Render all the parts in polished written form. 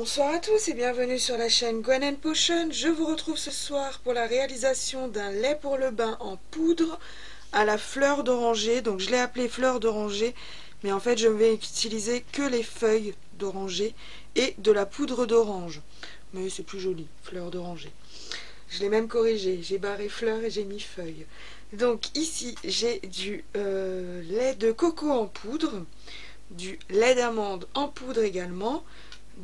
Bonsoir à tous et bienvenue sur la chaîne Gwen & Potion. Je vous retrouve ce soir pour la réalisation d'un lait pour le bain en poudre à la fleur d'oranger. Donc je l'ai appelé fleur d'oranger, mais en fait je ne vais utiliser que les feuilles d'oranger et de la poudre d'orange. Mais c'est plus joli, fleur d'oranger. Je l'ai même corrigé, j'ai barré fleur et j'ai mis feuille. Donc ici j'ai du lait de coco en poudre, du lait d'amande en poudre également,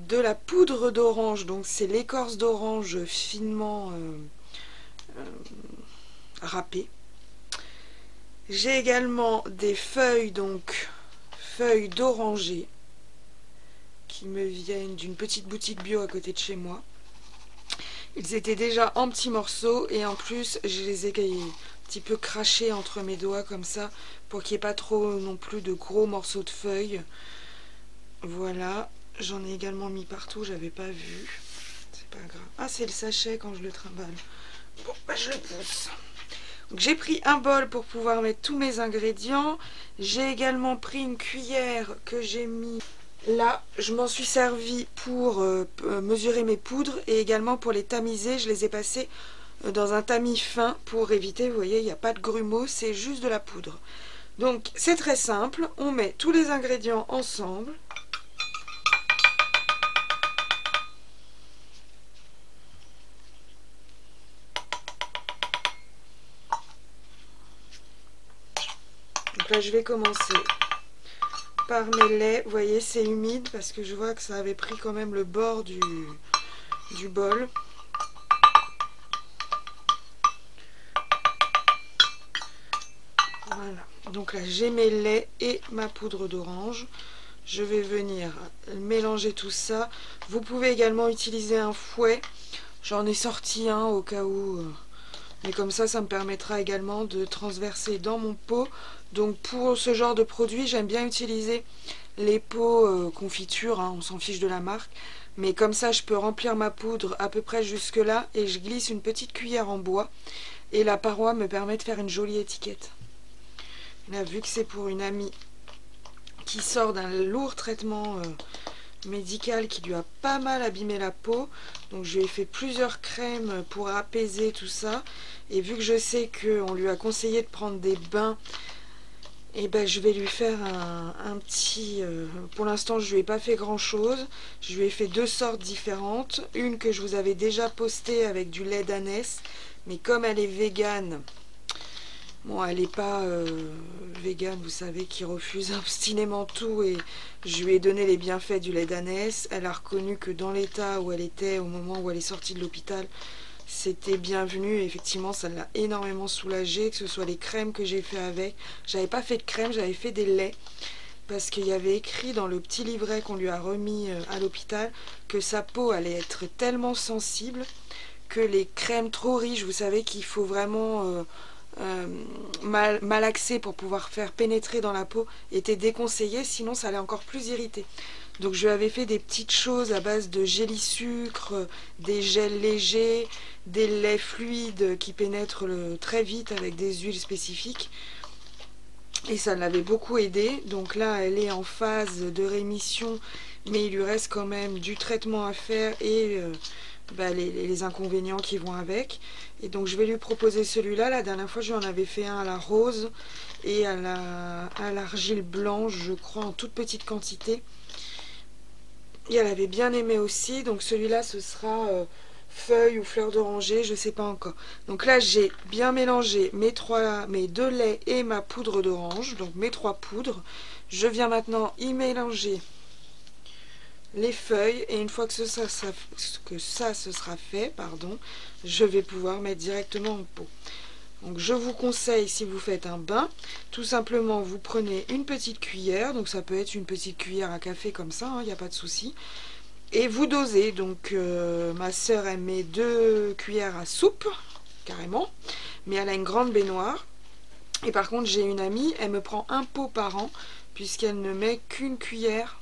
de la poudre d'orange, donc c'est l'écorce d'orange finement râpée. J'ai également des feuilles, donc feuilles d'oranger qui me viennent d'une petite boutique bio à côté de chez moi. Ils étaient déjà en petits morceaux et en plus je les ai un petit peu crachés entre mes doigts comme ça pour qu'il n'y ait pas trop non plus de gros morceaux de feuilles. Voilà. J'en ai également mis partout, j'avais pas vu. C'est pas grave. Ah, c'est le sachet quand je le trimballe. Bon, bah je le pousse. Donc j'ai pris un bol pour pouvoir mettre tous mes ingrédients. J'ai également pris une cuillère que j'ai mis là. Je m'en suis servi pour mesurer mes poudres et également pour les tamiser. Je les ai passées dans un tamis fin pour éviter, vous voyez, il n'y a pas de grumeaux, c'est juste de la poudre. Donc c'est très simple. On met tous les ingrédients ensemble. Donc là je vais commencer par mes laits. Vous voyez, c'est humide parce que je vois que ça avait pris quand même le bord du bol. Voilà, donc là j'ai mes laits et ma poudre d'orange. Je vais venir mélanger tout ça. Vous pouvez également utiliser un fouet. J'en ai sorti un au cas où, mais comme ça me permettra également de transverser dans mon pot. Donc pour ce genre de produit, j'aime bien utiliser les pots confiture, hein, on s'en fiche de la marque. Mais comme ça, je peux remplir ma poudre à peu près jusque là et je glisse une petite cuillère en bois. Et la paroi me permet de faire une jolie étiquette. Là, vu que c'est pour une amie qui sort d'un lourd traitement médical qui lui a pas mal abîmé la peau, donc je lui ai fait plusieurs crèmes pour apaiser tout ça. Et vu que je sais qu'on lui a conseillé de prendre des bains, et ben je vais lui faire un petit... pour l'instant je lui ai pas fait grand chose. Je lui ai fait deux sortes différentes. Une que je vous avais déjà postée avec du lait d'ânesse, mais comme elle est végane, bon, elle n'est pas végane, vous savez, qui refuse obstinément tout, et je lui ai donné les bienfaits du lait d'ânesse. Elle a reconnu que dans l'état où elle était au moment où elle est sortie de l'hôpital, c'était bienvenu, et effectivement ça l'a énormément soulagée, que ce soit les crèmes que j'ai fait avec. J'avais pas fait de crème, j'avais fait des laits, parce qu'il y avait écrit dans le petit livret qu'on lui a remis à l'hôpital que sa peau allait être tellement sensible que les crèmes trop riches, vous savez qu'il faut vraiment... malaxé pour pouvoir faire pénétrer dans la peau était déconseillé, sinon ça allait encore plus irriter. Donc je lui avais fait des petites choses à base de gélisucre, des gels légers, des laits fluides qui pénètrent très vite avec des huiles spécifiques, et ça l'avait beaucoup aidé. Donc là elle est en phase de rémission, mais il lui reste quand même du traitement à faire et les inconvénients qui vont avec. Et donc je vais lui proposer celui-là. La dernière fois je lui en avais fait un à la rose et à l'argile blanche, je crois, en toute petite quantité, et elle avait bien aimé aussi. Donc celui-là ce sera feuille ou fleur d'oranger, je sais pas encore. Donc là j'ai bien mélangé mes deux laits et ma poudre d'orange, donc mes trois poudres. Je viens maintenant y mélanger les feuilles, et une fois que ça se sera fait, pardon, je vais pouvoir mettre directement en pot. Donc je vous conseille, si vous faites un bain, tout simplement vous prenez une petite cuillère, donc ça peut être une petite cuillère à café comme ça, il n'y a pas de souci, et vous dosez. Donc ma soeur elle met 2 cuillères à soupe carrément, mais elle a une grande baignoire. Et par contre j'ai une amie, elle me prend un pot par an puisqu'elle ne met qu'une cuillère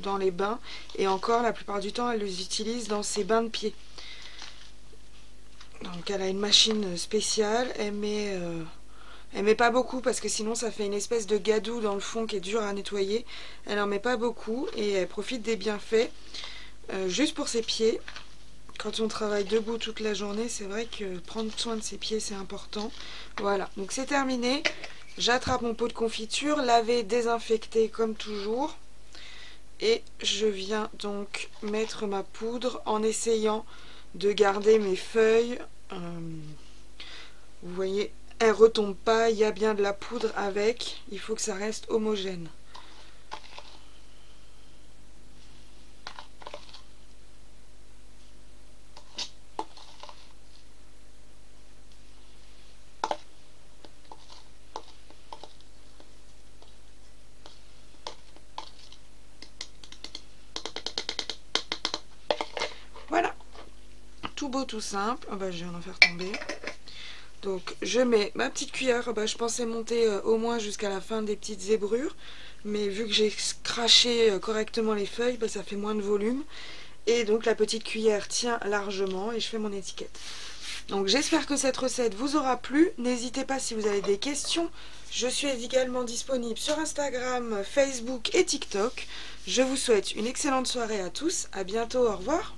dans les bains, et encore la plupart du temps elle les utilise dans ses bains de pieds. Donc elle a une machine spéciale, elle met pas beaucoup parce que sinon ça fait une espèce de gadou dans le fond qui est dur à nettoyer. Elle en met pas beaucoup et elle profite des bienfaits. juste pour ses pieds. Quand on travaille debout toute la journée, c'est vrai que prendre soin de ses pieds, c'est important. Voilà, donc c'est terminé. J'attrape mon pot de confiture, lavé, désinfecté comme toujours. Et je viens donc mettre ma poudre en essayant de garder mes feuilles. Vous voyez, elles ne retombent pas, il y a bien de la poudre avec. Il faut que ça reste homogène. Voilà, tout beau, tout simple. Oh bah, je viens d'en faire tomber. Donc je mets ma petite cuillère, je pensais monter au moins jusqu'à la fin des petites zébrures, mais vu que j'ai craché correctement les feuilles, ça fait moins de volume. Et donc la petite cuillère tient largement et je fais mon étiquette. Donc j'espère que cette recette vous aura plu. N'hésitez pas si vous avez des questions. Je suis également disponible sur Instagram, Facebook et TikTok. Je vous souhaite une excellente soirée à tous. À bientôt, au revoir.